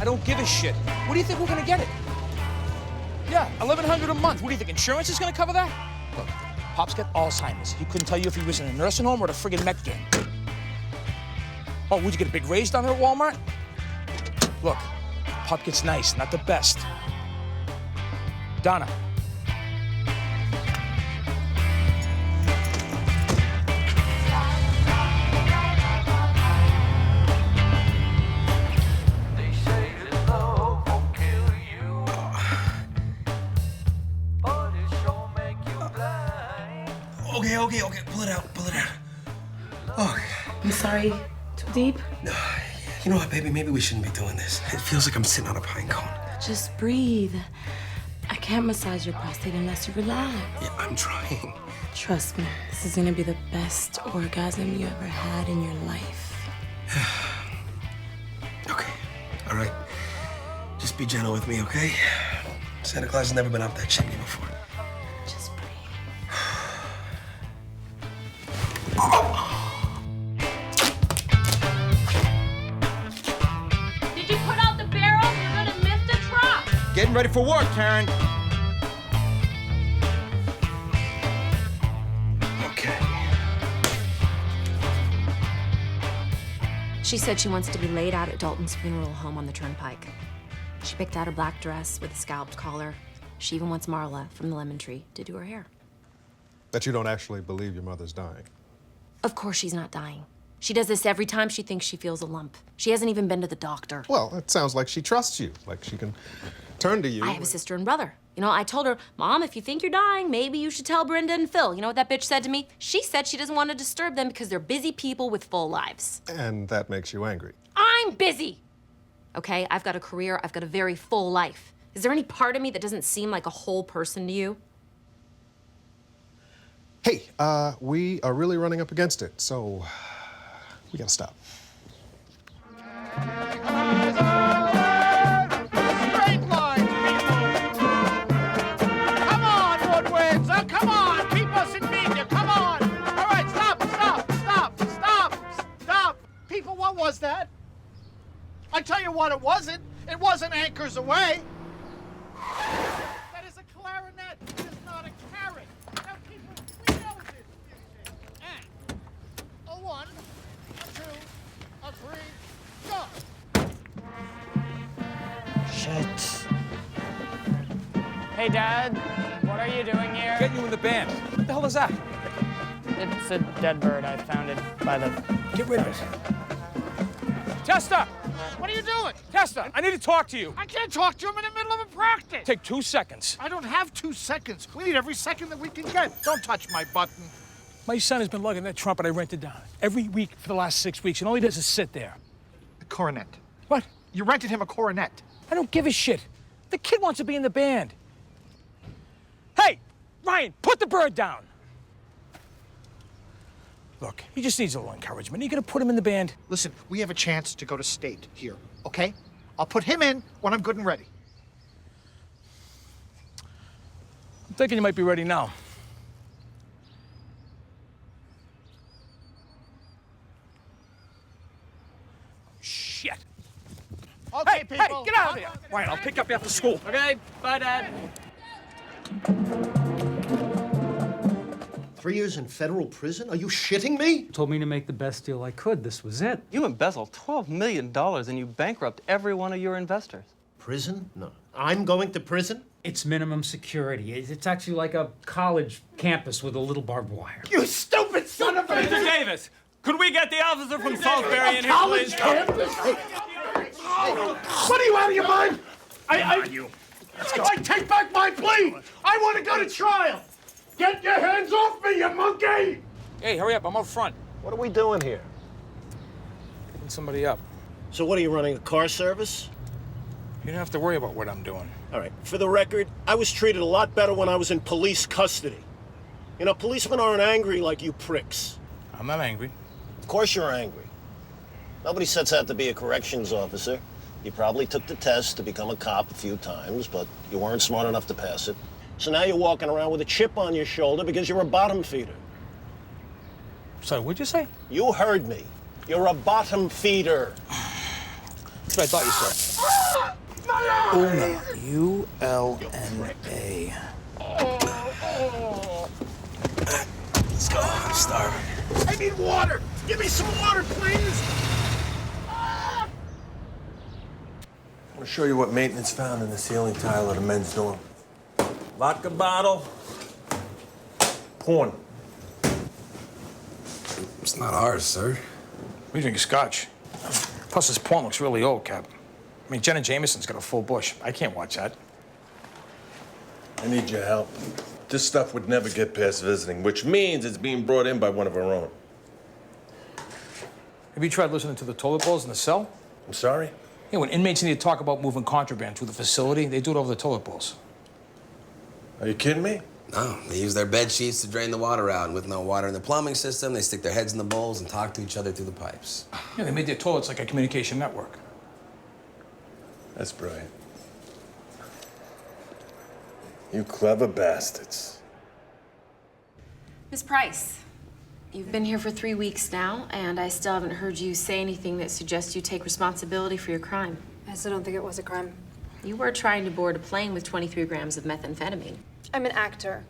don't give a shit. What do you think we're gonna get it? Yeah, $1,100 a month. What do you think, insurance is gonna cover that? Look, Pop's got Alzheimer's. He couldn't tell you if he was in a nursing home or the friggin' Met game. Oh, would you get a big raise down there at Walmart? Look, Pop gets nice, not the best. Donna. Okay, pull it out. Oh. I'm sorry. Too deep? You know what, baby? Maybe we shouldn't be doing this. It feels like I'm sitting on a pine cone. Just breathe. I can't massage your prostate unless you relax. Yeah, I'm trying. Trust me, this is gonna be the best orgasm you ever had in your life. Okay, all right. Just be gentle with me, okay? Santa Claus has never been up that chimney before. Just breathe. Did you put out the barrel? You're gonna miss the truck. Getting ready for work, Karen. Okay. She said she wants to be laid out at Dalton's funeral home on the Turnpike. She picked out a black dress with a scalped collar. She even wants Marla from the Lemon Tree to do her hair. That you don't actually believe your mother's dying. Of course she's not dying. She does this every time she thinks she feels a lump. She hasn't even been to the doctor. Well, it sounds like she trusts you, like she can turn to you. I have a sister and brother. You know, I told her, Mom, if you think you're dying, maybe you should tell Brenda and Phil. You know what that bitch said to me? She said she doesn't want to disturb them because they're busy people with full lives. And that makes you angry. I'm busy! Okay, I've got a career, I've got a very full life. Is there any part of me that doesn't seem like a whole person to you? Hey, we are really running up against it, so we gotta stop. Straight line, people! Come on, Woodwinds! Oh, come on! Keep us in media! Come on! All right, stop! People, what was that? I tell you what it wasn't. It wasn't Anchors Away. That is a clarinet. It is not a carrot. Now, people, we know this is it. And a 1, a 2, a 3, go! Shit. Hey, Dad. What are you doing here? Getting you in the band. What the hell is that? It's a dead bird. I found it by the... Get rid of it. Testa! What are you doing? Testa, I need to talk to you. I can't talk to him in the middle of a practice. Take 2 seconds. I don't have 2 seconds. We need every second that we can get. Don't touch my button. My son has been lugging that trumpet I rented down every week for the last 6 weeks, and all he does is sit there. A coronet. What? You rented him a coronet. I don't give a shit. The kid wants to be in the band. Hey, Ryan, put the bird down. Look, he just needs a little encouragement. Are you gonna put him in the band? Listen, we have a chance to go to state here, okay? I'll put him in when I'm good and ready. I'm thinking you might be ready now. Shit. Okay, Hey, people. get out of there. Ryan, I'll pick you up after school. Okay, bye, Dad. 3 years in federal prison? Are you shitting me? Told me to make the best deal I could. This was it. You embezzled $12 million and you bankrupt every one of your investors. Prison? No. I'm going to prison? It's minimum security. It's actually like a college campus with a little barbed wire. You stupid son of a... Mr. Davis, could we get the officer from Salisbury in here, College please? campus? Hey, what are you, out of your mind? I take back my plea! I want to go to trial! Get your hands off me, you monkey! Hey, hurry up, I'm up front. What are we doing here? Picking somebody up. So what, are you running a car service? You don't have to worry about what I'm doing. All right, for the record, I was treated a lot better when I was in police custody. You know, policemen aren't angry like you pricks. I'm not angry. Of course you're angry. Nobody sets out to be a corrections officer. You probably took the test to become a cop a few times, but you weren't smart enough to pass it. So now you're walking around with a chip on your shoulder because you're a bottom feeder. Sorry, what'd you say? You heard me. You're a bottom feeder. That's what I thought you said. Una. U-L-N-A. Let's go. I'm starving. I need water! Give me some water, please! I'm gonna show you what maintenance found in the ceiling tile of the men's dorm. Vodka bottle. Porn. It's not ours, sir. We drink scotch. Plus, this porn looks really old, Cap. I mean, Jenna Jameson's got a full bush. I can't watch that. I need your help. This stuff would never get past visiting, which means it's being brought in by one of our own. Have you tried listening to the toilet bowls in the cell? I'm sorry? Yeah, when inmates need to talk about moving contraband through the facility, they do it over the toilet bowls. Are you kidding me? No, they use their bed sheets to drain the water out, and with no water in the plumbing system, they stick their heads in the bowls and talk to each other through the pipes. Yeah, they made their toilets like a communication network. That's brilliant. You clever bastards. Miss Price, you've been here for 3 weeks now, and I still haven't heard you say anything that suggests you take responsibility for your crime. I still don't think it was a crime. You were trying to board a plane with 23 grams of methamphetamine. I'm an actor.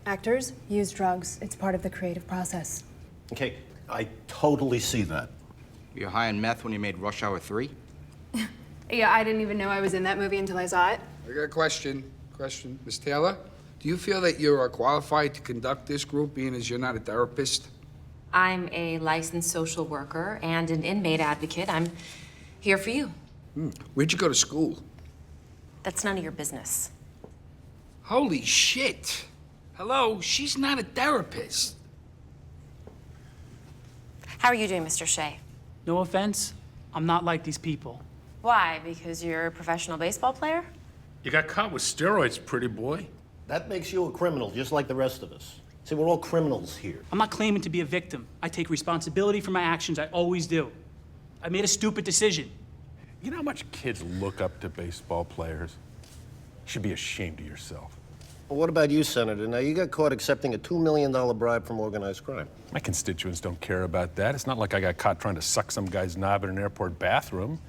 Actors use drugs. It's part of the creative process. Okay, I totally see that. You're high on meth when you made Rush Hour 3? Yeah, I didn't even know I was in that movie until I saw it. I got a question. Miss Taylor, do you feel that you are qualified to conduct this group, being as you're not a therapist? I'm a licensed social worker and an inmate advocate. I'm here for you. Where'd you go to school? That's none of your business. Holy shit. Hello, she's not a therapist. How are you doing, Mr. Shea? No offense, I'm not like these people. Why? Because you're a professional baseball player? You got caught with steroids, pretty boy. That makes you a criminal, just like the rest of us. See, we're all criminals here. I'm not claiming to be a victim. I take responsibility for my actions. I always do. I made a stupid decision. You know how much kids look up to baseball players? You should be ashamed of yourself. Well, what about you, Senator? Now, you got caught accepting a $2 million bribe from organized crime. My constituents don't care about that. It's not like I got caught trying to suck some guy's knob in an airport bathroom.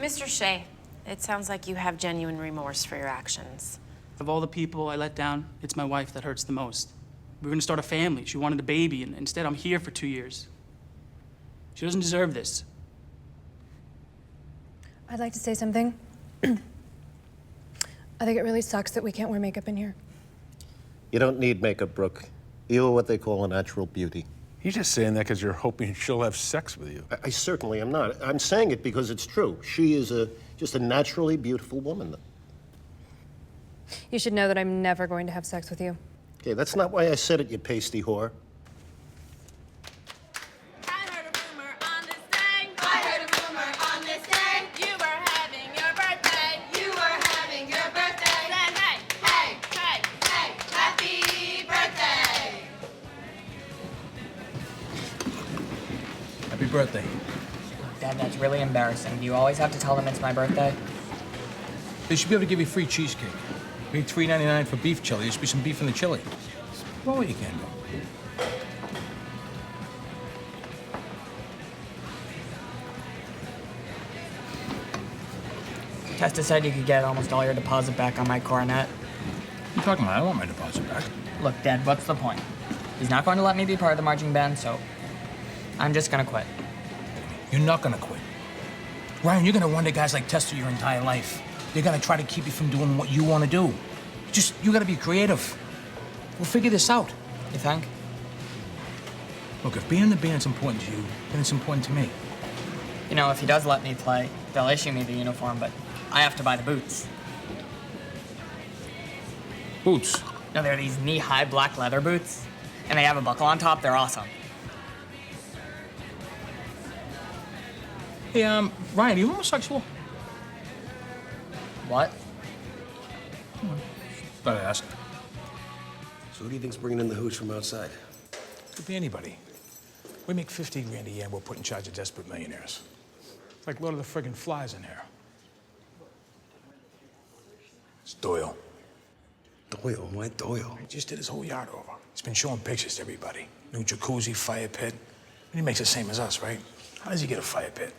Mr. Shea, it sounds like you have genuine remorse for your actions. Of all the people I let down, it's my wife that hurts the most. We were gonna start a family. She wanted a baby, and instead I'm here for 2 years. She doesn't deserve this. I'd like to say something. I think it really sucks that we can't wear makeup in here. You don't need makeup, Brooke. You are what they call a natural beauty. You're just saying that because you're hoping she'll have sex with you. I certainly am not. I'm saying it because it's true. She is just a naturally beautiful woman. You should know that I'm never going to have sex with you. Okay, that's not why I said it, you pasty whore. Happy birthday. Dad, that's really embarrassing. Do you always have to tell them it's my birthday? They should be able to give you free cheesecake. We need $3.99 for beef chili. There should be some beef in the chili. Well, what you can do. Testa said you could get almost all your deposit back on my coronet. What are you talking about? I want my deposit back. Look, Dad, what's the point? He's not going to let me be part of the marching band, so I'm just gonna quit. You're not gonna quit. Ryan, you're gonna wonder guys like Testa your entire life. They're gonna try to keep you from doing what you want to do. You gotta be creative. We'll figure this out. You think? Look, if being in the band's important to you, then it's important to me. You know, if he does let me play, they'll issue me the uniform, but I have to buy the boots. Boots? No, they're these knee-high black leather boots, and they have a buckle on top. They're awesome. Hey, Ryan, are you homosexual? What? Gotta ask. So who do you think's bringing in the hooch from outside? Could be anybody. We make 50 grand a year and we're put in charge of desperate millionaires. It's like Lord of the friggin' Flies in here. It's Doyle. Doyle? Why Doyle? He just did his whole yard over. He's been showing pictures to everybody. New jacuzzi, fire pit. And he makes the same as us, right? How does he get a fire pit?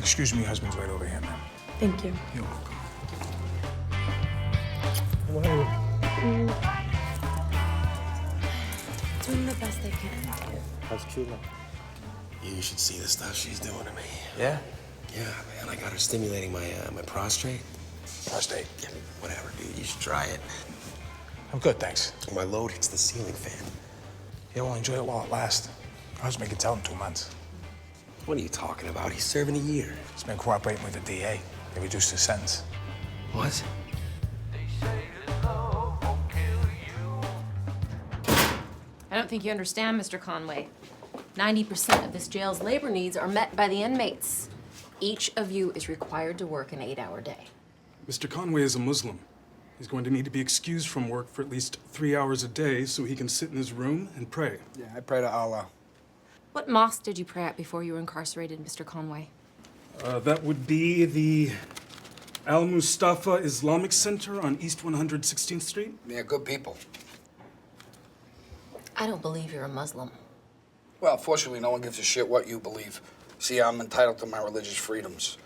Excuse me, husband's right over here, ma'am. Thank you. You're welcome. Doing the best I can. How's Cuba? You should see the stuff she's doing to me. Yeah? Yeah, man, I got her stimulating my prostate. Prostate? Yeah, whatever, dude. You should try it. I'm good, thanks. My load hits the ceiling fan. Yeah, well, enjoy it while it lasts. My husband can tell in 2 months. What are you talking about? He's serving a year. He's been cooperating with the DA. They reduced his sentence. What? I don't think you understand, Mr. Conway. 90% of this jail's labor needs are met by the inmates. Each of you is required to work an 8-hour day. Mr. Conway is a Muslim. He's going to need to be excused from work for at least 3 hours a day so he can sit in his room and pray. Yeah, I pray to Allah. What mosque did you pray at before you were incarcerated, Mr. Conway? That would be the Al Mustafa Islamic Center on East 116th Street. Yeah, good people. I don't believe you're a Muslim. Well, fortunately, no one gives a shit what you believe. See, I'm entitled to my religious freedoms.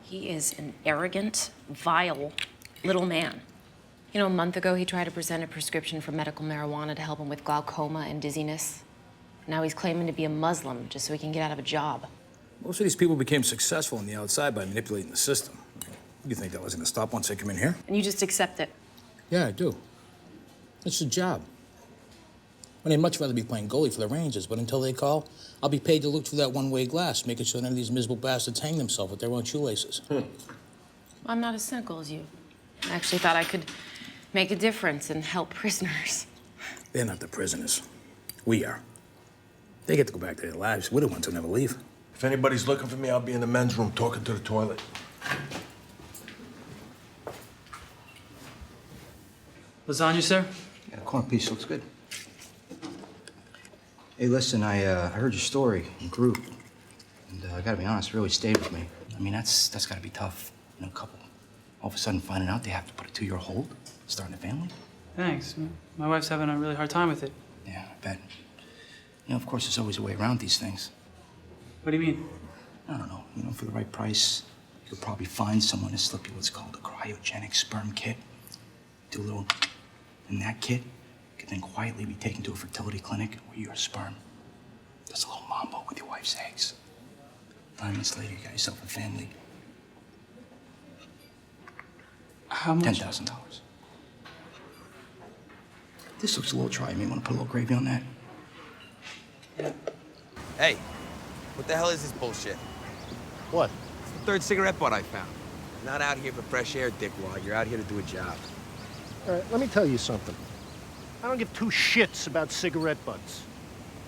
He is an arrogant, vile little man. You know, a month ago, he tried to present a prescription for medical marijuana to help him with glaucoma and dizziness. Now he's claiming to be a Muslim just so he can get out of a job. Most of these people became successful on the outside by manipulating the system. You think that was going to stop once they come in here? And you just accept it. Yeah, I do. It's a job. I mean, I'd much rather be playing goalie for the Rangers, but until they call, I'll be paid to look through that one-way glass, making sure none of these miserable bastards hang themselves with their own shoelaces. I'm not as cynical as you. I actually thought I could make a difference and help prisoners. They're not the prisoners. We are. They get to go back to their lives. We're the ones who never leave. If anybody's looking for me, I'll be in the men's room talking to the toilet. Lasagna, sir? Yeah, the corned piece looks good. Hey, listen, I heard your story in group, and I gotta be honest, it really stayed with me. I mean, that's gotta be tough. You know, a couple all of a sudden finding out they have to put a 2-year hold, starting a family. Thanks. My wife's having a really hard time with it. Yeah, I bet. You know, of course, there's always a way around these things. What do you mean? I don't know. You know, for the right price, you could probably find someone to slip you what's called a cryogenic sperm kit. Do a little in that kit. You could then quietly be taken to a fertility clinic where your sperm does a little mambo with your wife's eggs. 9 months later, you got yourself a family. How much? $10,000. This looks a little dry. You may want to put a little gravy on that. Hey, what the hell is this bullshit? What? It's the 3rd cigarette butt I found. I'm not out here for fresh air, dickwad. You're out here to do a job. All right, let me tell you something. I don't give 2 shits about cigarette butts.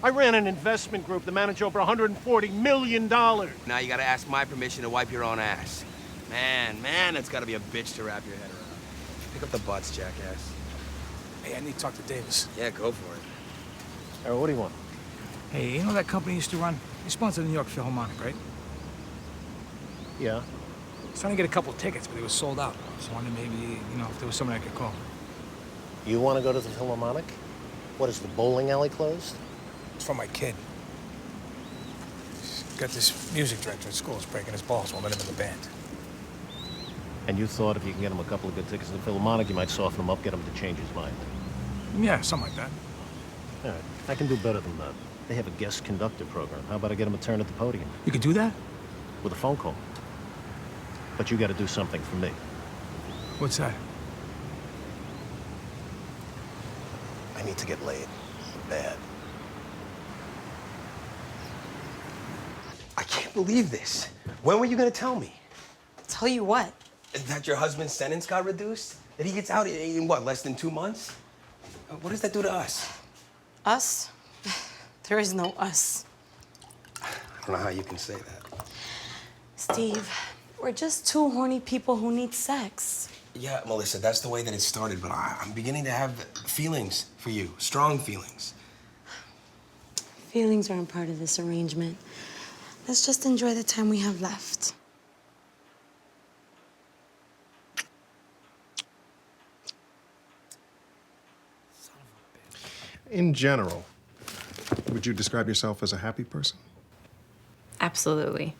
I ran an investment group that managed over $140 million. Now you gotta ask my permission to wipe your own ass. Man, that's gotta be a bitch to wrap your head around. Pick up the butts, jackass. Hey, I need to talk to Davis. Yeah, go for it. All right, what do you want? Hey, you know that company you used to run? You sponsored the New York Philharmonic, right? Yeah. I was trying to get a couple of tickets, but they were sold out. So I wondered maybe, you know, if there was someone I could call. You want to go to the Philharmonic? What, is the bowling alley closed? It's for my kid. He's got this music director at school who's breaking his balls while letting him in the band. And you thought if you can get him a couple of good tickets to the Philharmonic, you might soften him up, get him to change his mind. Yeah, something like that. All right, I can do better than that. They have a guest conductor program. How about I get him a turn at the podium? You could do that? With a phone call. But you got to do something for me. What's that? I need to get laid. Bad. I can't believe this. When were you gonna tell me? Tell you what? That your husband's sentence got reduced? That he gets out in what, less than 2 months? What does that do to us? Us? There is no us. I don't know how you can say that. Steve, we're just 2 horny people who need sex. Yeah, Melissa, that's the way that it started, but I'm beginning to have feelings for you, strong feelings. Feelings aren't part of this arrangement. Let's just enjoy the time we have left. In general, would you describe yourself as a happy person? Absolutely.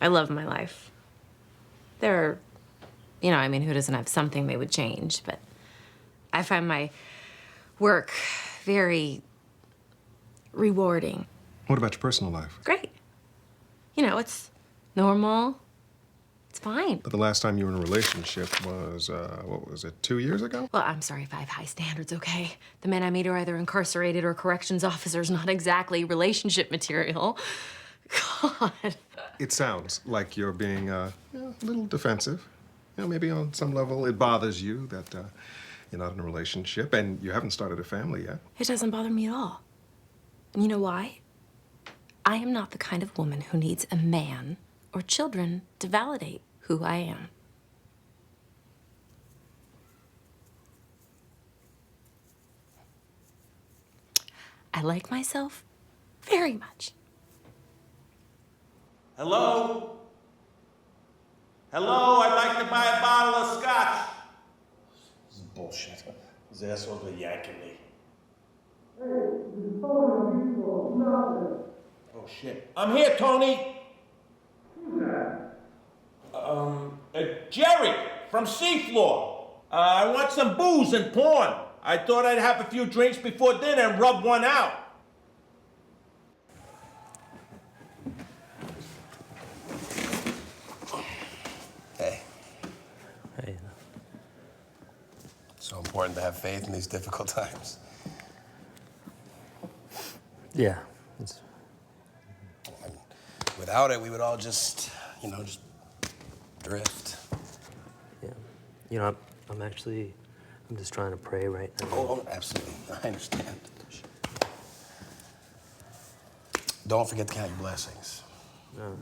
I love my life. There are, who doesn't have something they would change, but I find my work very rewarding. What about your personal life? Great. It's normal. It's fine. But the last time you were in a relationship was, 2 years ago? Well, I'm sorry if I have high standards, okay? The men I meet are either incarcerated or corrections officers, not exactly relationship material. God. It sounds like you're being a little defensive. Maybe on some level it bothers you that you're not in a relationship and you haven't started a family yet. It doesn't bother me at all. And you know why? I am not the kind of woman who needs a man or children to validate who I am. I like myself very much. Hello? Hello, I'd like to buy a bottle of scotch. This is bullshit. These assholes are yanking me. Oh, shit. I'm here, Tony. Who's that? Jerry from Seafloor. I want some booze and porn. I thought I'd have a few drinks before dinner and rub one out. Hey. Hey. So important to have faith in these difficult times. Yeah. Without it, we would all just drift. Yeah. I'm just trying to pray right now. Oh, absolutely. I understand. Don't forget to count your blessings. No.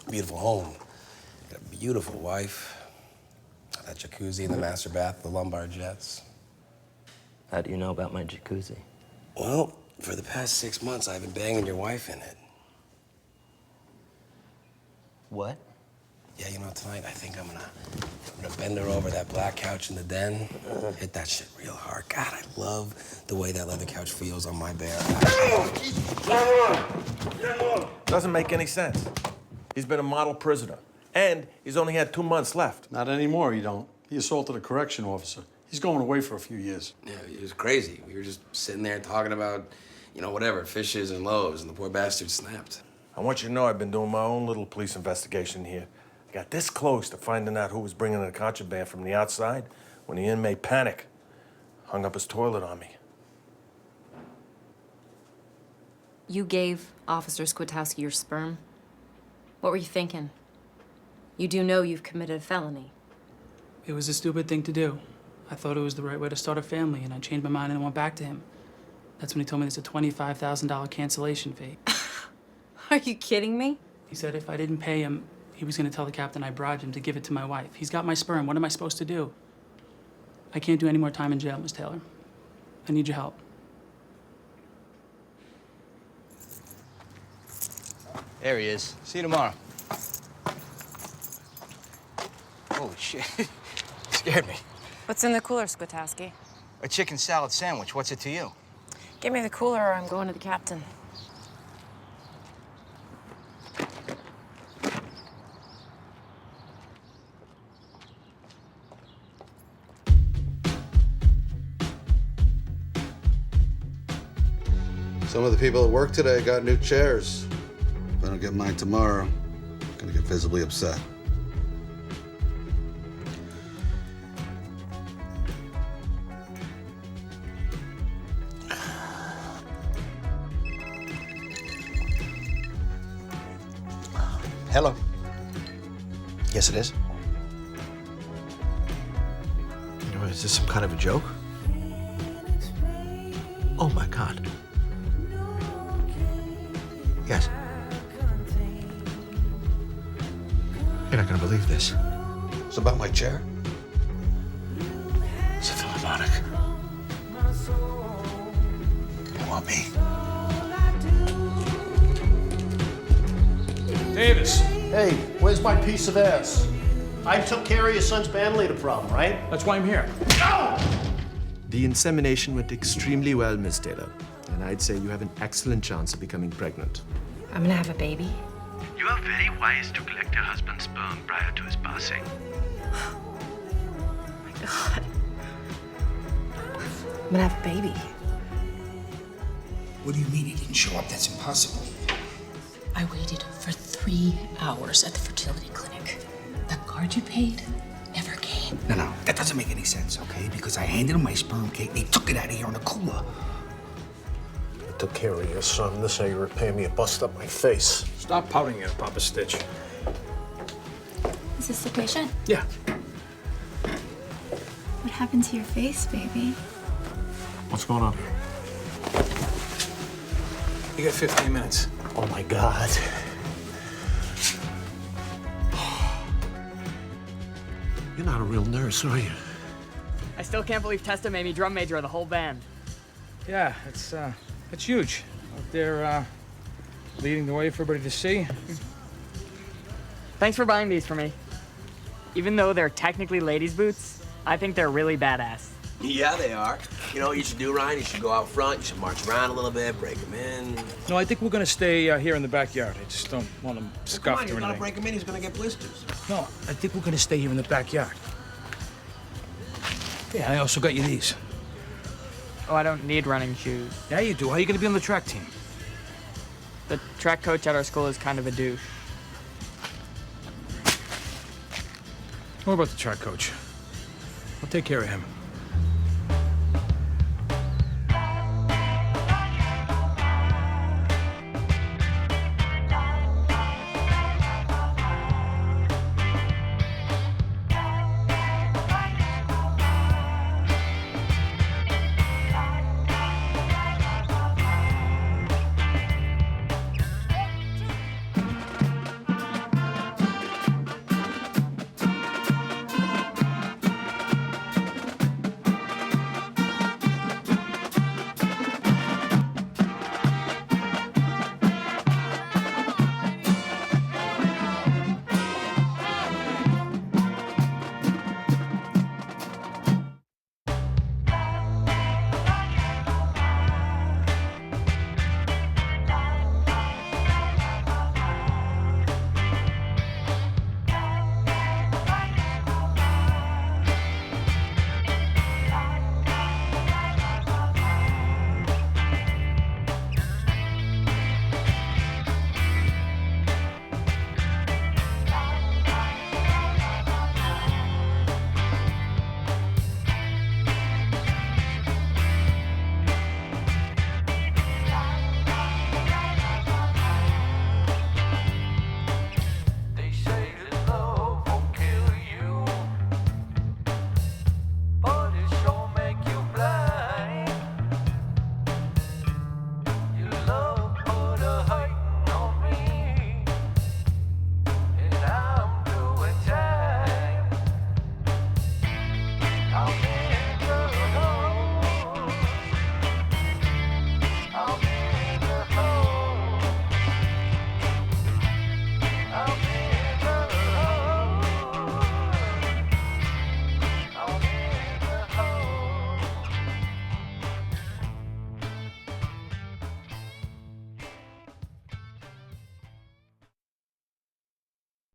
Beautiful home. You got a beautiful wife. That jacuzzi in the master bath, the lumbar jets. How do you know about my jacuzzi? Well, for the past 6 months, I've been banging your wife in it. What? Yeah, tonight I think I'm gonna bend her over that black couch in the den, hit that shit real hard. God, I love the way that leather couch feels on my bare back. Doesn't make any sense. He's been a model prisoner, and he's only had 2 months left. Not anymore, you don't. He assaulted a correction officer. He's going away for a few years. Yeah, it was crazy. We were just sitting there talking about, whatever, fishes and loaves, and the poor bastard snapped. I want you to know I've been doing my own little police investigation here. I got this close to finding out who was bringing the contraband from the outside when the inmate panicked, hung up his toilet on me. You gave Officer Skwitowski your sperm? What were you thinking? You do know you've committed a felony. It was a stupid thing to do. I thought it was the right way to start a family, and I changed my mind and went back to him. That's when he told me there's a $25,000 cancellation fee. Are you kidding me? He said if I didn't pay him, he was going to tell the captain I bribed him to give it to my wife. He's got my sperm. What am I supposed to do? I can't do any more time in jail, Miss Taylor. I need your help. There he is. See you tomorrow. Holy shit. Scared me. What's in the cooler, Skwitowski? A chicken salad sandwich. What's it to you? Give me the cooler or I'm going to the captain. Some of the people at work today got new chairs. If I don't get mine tomorrow, I'm gonna get visibly upset. Hello. Yes, it is. Is this some kind of a joke? Oh, my God. Yes. You're not gonna believe this. It's about my chair. It's a Philharmonic. You want me? Davis. Hey, where's my piece of ass? I took care of your son's band leader problem, right? That's why I'm here. No! The insemination went extremely well, Miss Taylor. And I'd say you have an excellent chance of becoming pregnant. I'm gonna have a baby? You are very wise to collect your husband's sperm prior to his passing. God. I'm gonna have a baby. What do you mean he didn't show up? That's impossible. I waited for 3 hours at the fertility clinic. The guard you paid never came. No, that doesn't make any sense, okay? Because I handed him my sperm cake. They took it out of here in a cooler. I took care of your son. This how you repay me. You bust up my face. Stop pouting here, Papa Stitch. Is this the patient? Yeah. What happened to your face, baby? What's going on? You got 15 minutes. Oh, my God. You're not a real nurse, are you? I still can't believe Testa made me drum major of the whole band. Yeah, it's huge. Out there, leading the way for everybody to see. Thanks for buying these for me. Even though they're technically ladies' boots, I think they're really badass. Yeah, they are. You know what you should do, Ryan? You should go out front, you should march around a little bit, break them in. No, I think we're gonna stay here in the backyard. I just don't want them scuffed Come on, or you're gonna anything. break him in, he's gonna get blisters. No, I think we're gonna stay here in the backyard. Yeah, I also got you these. Oh, I don't need running shoes. Yeah, you do. How are you gonna be on the track team? The track coach at our school is kind of a douche. What about the track coach? I'll take care of him.